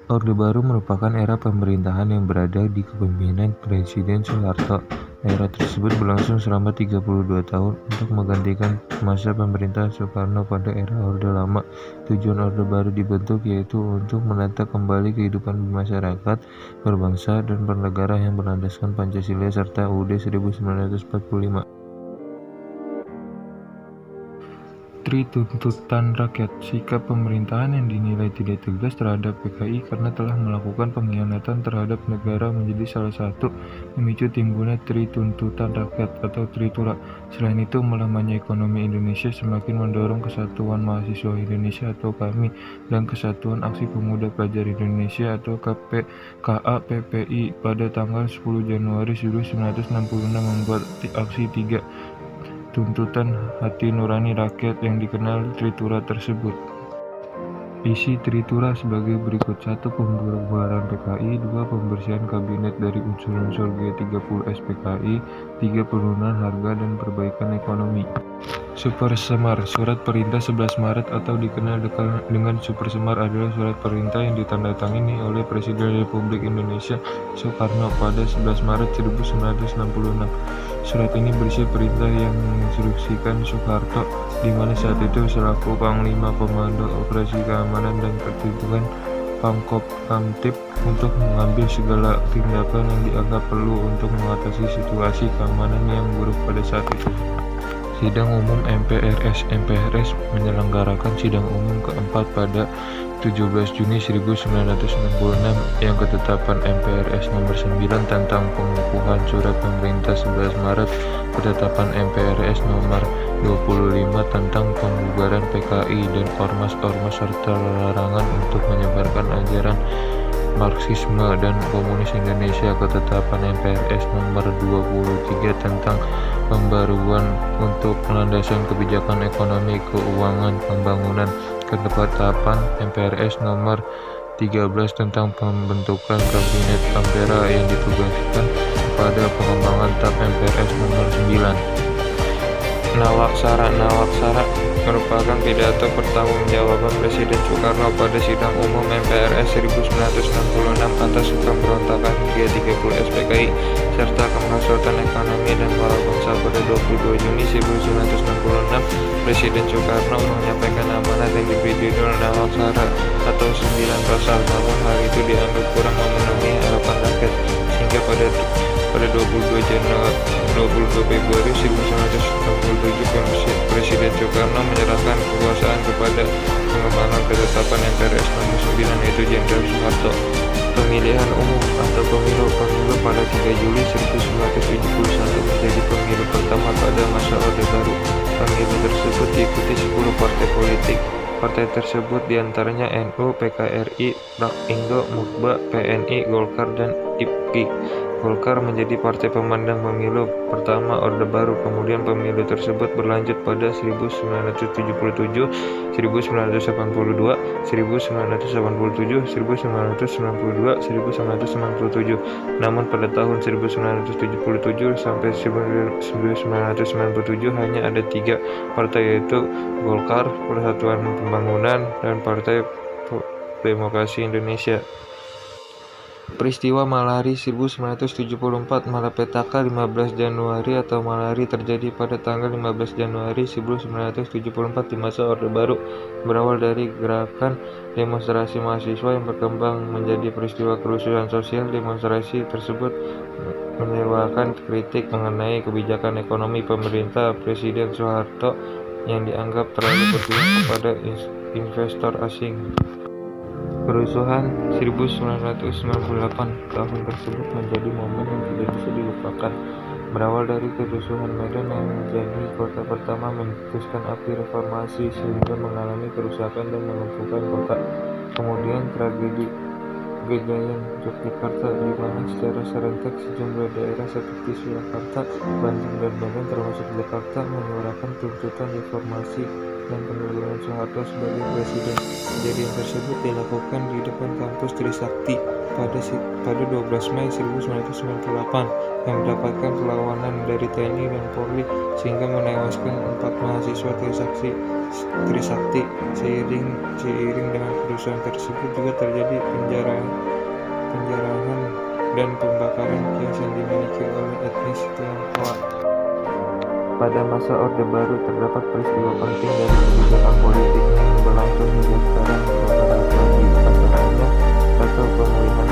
Orde Baru merupakan era pemerintahan yang berada di kepemimpinan Presiden Soeharto. Era tersebut berlangsung selama 32 tahun untuk menggantikan masa pemerintahan Soekarno pada era Orde Lama. Tujuan Orde Baru dibentuk yaitu untuk menata kembali kehidupan masyarakat, berbangsa, dan bernegara yang berlandaskan Pancasila serta UUD 1945. Tuntutan rakyat. Sikap pemerintahan yang dinilai tidak tegas terhadap PKI karena telah melakukan pengkhianatan terhadap negara menjadi salah satu memicu timbulnya tuntutan rakyat atau Tritura. Selain itu, melamanya ekonomi Indonesia semakin mendorong Kesatuan Mahasiswa Indonesia atau KAMI dan Kesatuan Aksi Pemuda Pelajar Indonesia atau KAPPI pada tanggal 10 Januari 1966 membuat aksi 3 tuntutan hati nurani rakyat yang dikenal Tritura tersebut. Isi Tritura sebagai berikut: 1. Pembubaran PKI. 2. Pembersihan kabinet dari unsur-unsur G30 SPKI. 3. Penurunan harga dan perbaikan ekonomi. Supersemar. Surat Perintah 11 Maret atau dikenal dengan Supersemar adalah surat perintah yang ditandatangani oleh Presiden Republik Indonesia Soekarno pada 11 Maret 1966. Surat ini berisi perintah yang menginstruksikan Soeharto, di mana saat itu selaku Panglima Komando Operasi Keamanan dan Perlindungan Pangkop-Kamtib, untuk mengambil segala tindakan yang dianggap perlu untuk mengatasi situasi keamanan yang buruk pada saat itu. Sidang Umum MPRS menyelenggarakan sidang umum keempat pada 17 Juni 1966 yang ketetapan MPRS nomor 9 tentang pengukuhan surat pemerintah 11 Maret, ketetapan MPRS nomor 25 tentang pembubaran PKI dan ormas-ormas serta larangan untuk menyebarkan ajaran Marxisme dan Komunis Indonesia, ketetapan MPRS nomor 23 tentang pembaruan untuk landasan kebijakan ekonomi, keuangan, pembangunan, ketetapan MPRS nomor 13 tentang pembentukan Kabinet Ampera yang ditugaskan kepada pengembangan TAP MPRS nomor 9. Nawaksara merupakan pidato pertanggungjawaban Presiden Soekarno pada sidang umum MPRS 1966 atas pemberontakan G30 SPKI serta kemerosotan ekonomi dan moral bangsa pada 22 Juni 1966. Presiden Soekarno menyampaikan amanat yang diberi judul Nawaksara atau 9 pasal, namun hal itu dianggap kurang memenuhi harapan rakyat, sehingga pada 22 Februari 1967 Presiden Soekarno menyerahkan kekuasaan kepada pengembangan ketetapan MPRS nomor 9 yaitu Jenderal Soeharto. Pemilihan umum atau pemilu pada 3 Juli 1971 menjadi pemilu pertama pada masa Orde Baru. Pemilu tersebut diikuti 10 partai politik. Partai tersebut diantaranya NU, PKRI, Prakindo, Mukba, PNI, Golkar, dan IPKI. Golkar menjadi partai pemandang pemilu pertama Orde Baru. Kemudian pemilu tersebut berlanjut pada 1977, 1982, 1987, 1992, 1997. Namun pada tahun 1977 sampai 1997 hanya ada 3 partai, yaitu Golkar, Persatuan Pembangunan, dan Partai Demokrasi Indonesia. Peristiwa Malari 1974. Malapetaka 15 Januari atau Malari terjadi pada tanggal 15 Januari 1974 di masa Orde Baru, berawal dari gerakan demonstrasi mahasiswa yang berkembang menjadi peristiwa kerusuhan sosial. Demonstrasi tersebut menyeruakan kritik mengenai kebijakan ekonomi pemerintah Presiden Soeharto yang dianggap terlalu berpihak kepada investor asing. Kerusuhan 1998. Tahun tersebut menjadi momen yang tidak bisa dilupakan. Berawal dari kerusuhan Medan yang menjadi kota pertama mencetuskan api reformasi sehingga mengalami kerusakan dan melumpuhkan kota. Kemudian tragedi Gejayan Yogyakarta, di mana secara serentak sejumlah daerah seperti Surakarta, Bandung, dan Medan termasuk Jakarta menyuarakan tuntutan reformasi dan penurunan Soeharto sebagai presiden. Kejadian tersebut dilakukan di depan kampus Trisakti pada 12 Mei 1998 yang mendapatkan perlawanan dari TNI dan Polri sehingga menewaskan 4 mahasiswa Trisakti. Trisakti. Seiring dengan kerusuhan tersebut juga terjadi penjarahan dan pembakaran kios yang dimiliki oleh etnis Tionghoa. Pada masa Orde Baru terdapat peristiwa penting dari kebijakan politiknya yang berlangsung hingga sekarang, beberapa di antaranya: 1. Pemulihan